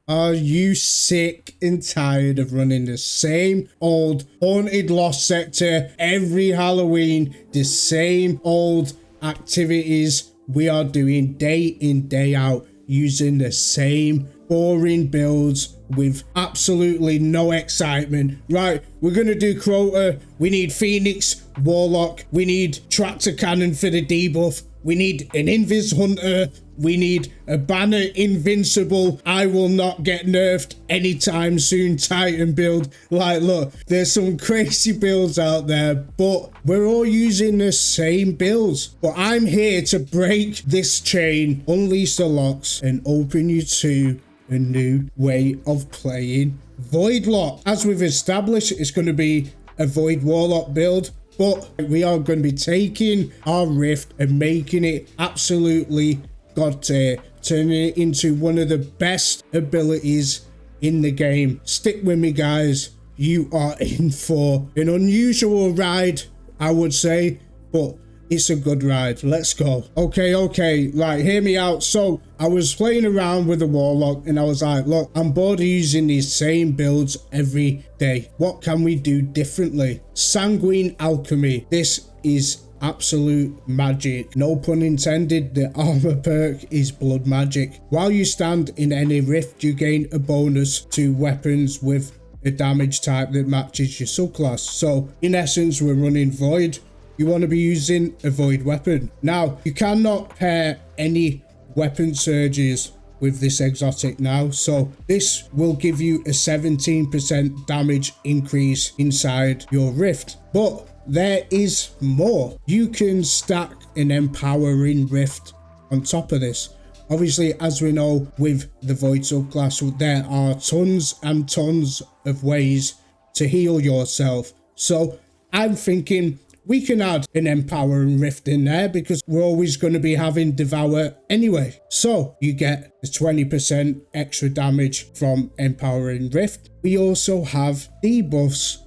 Are you sick and tired of running the same old haunted lost sector every Halloween? The same old activities we are doing day in, day out, using the same boring builds with absolutely no excitement. Right, we're gonna do Crota. We need Phoenix, Warlock. We need Tractor Cannon for the debuff. We need an Invis Hunter. We need a Banner Invincible. I will not get nerfed anytime soon Titan build. Like, look, there's some crazy builds out there, but we're all using the same builds. But I'm here to break this chain, unleash the locks, and open you to a new way of playing Void Lock. As we've established, it's going to be a Void Warlock build, but we are going to be taking our Rift and making it absolutely god tier, turning it into one of the best abilities in the game. Stick with me, guys. You are in for an unusual ride, I would say, but it's a good ride. Let's go. Okay, right, hear me out. So I was playing around with the Warlock and I was like, look, I'm bored of using these same builds every day. What can we do differently? Sanguine Alchemy. This is absolute magic. No pun intended. The armor perk is blood magic. While you stand in any rift, you gain a bonus to weapons with a damage type that matches your subclass. So in essence, we're running Void. You want to be using a Void weapon. Now, you cannot pair any weapon surges with this exotic now, so this will give you a 17% damage increase inside your rift. But there is more. You can stack an empowering rift on top of this. Obviously, as we know, with the Void subclass, there are tons and tons of ways to heal yourself. So I'm thinking we can add an empowering rift in there because we're always going to be having devour anyway. So you get the 20% extra damage from empowering rift. We also have debuffs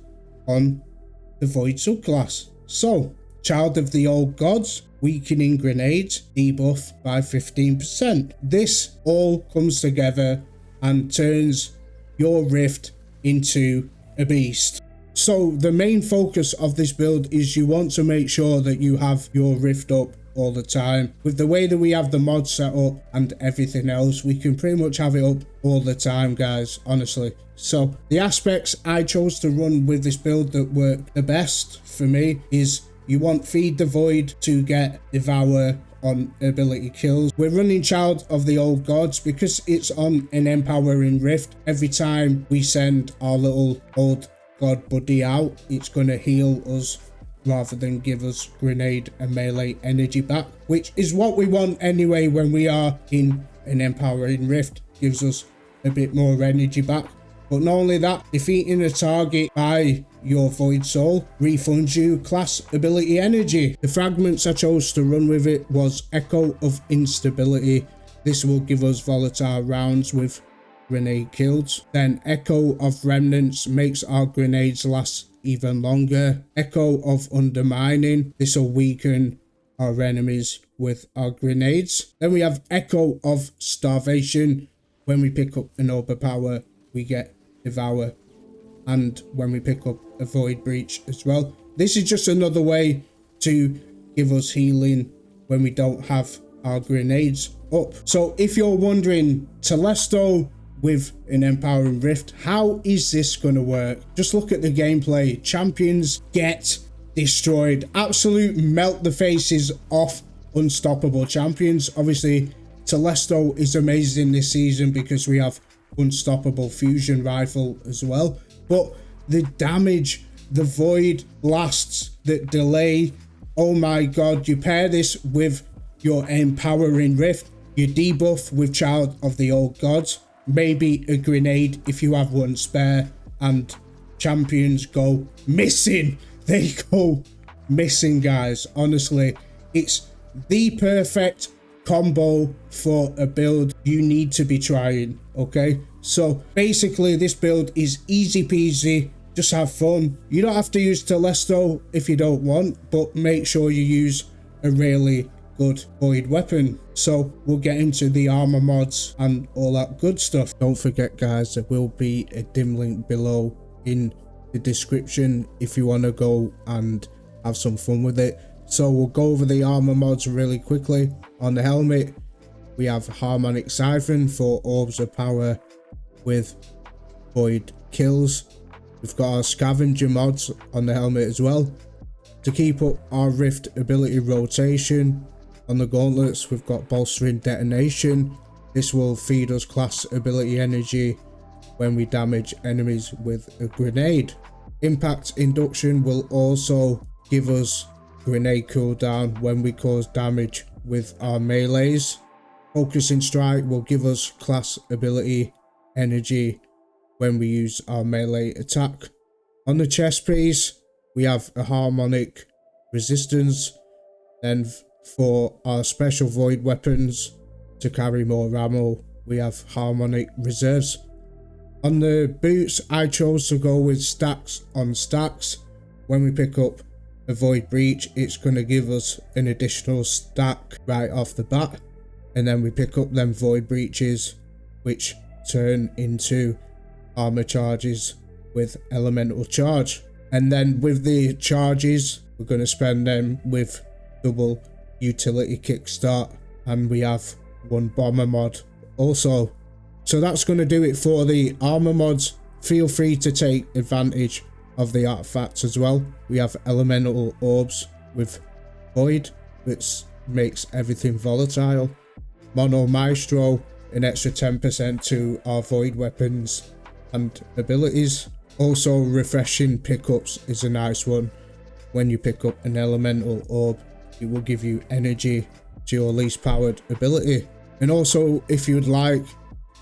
on the Void subclass. So Child of the Old Gods, weakening grenades, debuff by 15%. This all comes together and turns your rift into a beast. So the main focus of this build is you want to make sure that you have your rift up all the time. With the way that we have the mod set up and everything else, we can pretty much have it up all the time, guys, honestly. So the aspects I chose to run with this build that work the best for me is you want Feed the Void to get Devour on ability kills. We're running Child of the Old Gods because it's on an empowering rift. Every time we send our little old god buddy out, it's going to heal us rather than give us grenade and melee energy back, which is what we want anyway when we are in an empowering rift. Gives us a bit more energy back. But not only that, defeating a target by your Void Soul refunds you class ability energy. The fragments I chose to run with it was Echo of Instability. This will give us volatile rounds with grenade kills. Then Echo of Remnants makes our grenades last even longer. Echo of Undermining. This will weaken our enemies with our grenades. Then we have Echo of Starvation. When we pick up an overpower, we get Devour. And when we pick up a Void Breach as well. This is just another way to give us healing when we don't have our grenades up. So if you're wondering, Telesto with an empowering rift, how is this going to work? Just look at the gameplay. Champions get destroyed. Absolute melt the faces off unstoppable champions. Obviously, Telesto is amazing this season because we have unstoppable fusion rifle as well. But the damage, the void blasts that delay, oh my god, you pair this with your empowering rift, your debuff with Child of the Old Gods, maybe a grenade if you have one spare, and champions go missing. They go missing, guys. Honestly, it's the perfect combo for a build you need to be trying. Okay, so basically this build is easy peasy. Just have fun. You don't have to use Telesto if you don't want, but make sure you use a really good void weapon. So we'll get into the armor mods and all that good stuff. Don't forget guys, there will be a dim link below in the description if you want to go and have some fun with it. So we'll go over the armor mods really quickly. On the helmet, we have harmonic siphon for orbs of power with void kills. We've got our scavenger mods on the helmet as well. To keep up our rift ability rotation, on the gauntlets we've got bolstering detonation. This will feed us class ability energy when we damage enemies with a grenade. Impact induction will also give us grenade cooldown when we cause damage with our melees. Focusing strike will give us class ability energy when we use our melee attack. On the chest piece, we have a harmonic resistance. Then for our special void weapons to carry more ammo, we have harmonic reserves. On the boots, I chose to go with stacks on stacks. When we pick up a void breach, it's going to give us an additional stack right off the bat, and then we pick up them void breaches which turn into armor charges with elemental charge. And then with the charges, we're going to spend them with double utility kickstart, and we have one bomber mod also. So that's going to do it for the armor mods. Feel free to take advantage of the artifacts as well. We have elemental orbs with void, which makes everything volatile. Mono maestro, an extra 10% to our void weapons and abilities. Also, refreshing pickups is a nice one. When you pick up an elemental orb, it will give you energy to your least powered ability. And also, if you'd like,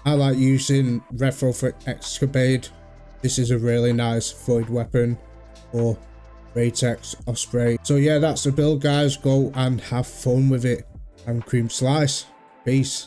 I like using Retro for Excavate. This is a really nice void weapon for Ratex Osprey. So yeah, that's the build guys. Go and have fun with it. I'm Creamslice. Peace.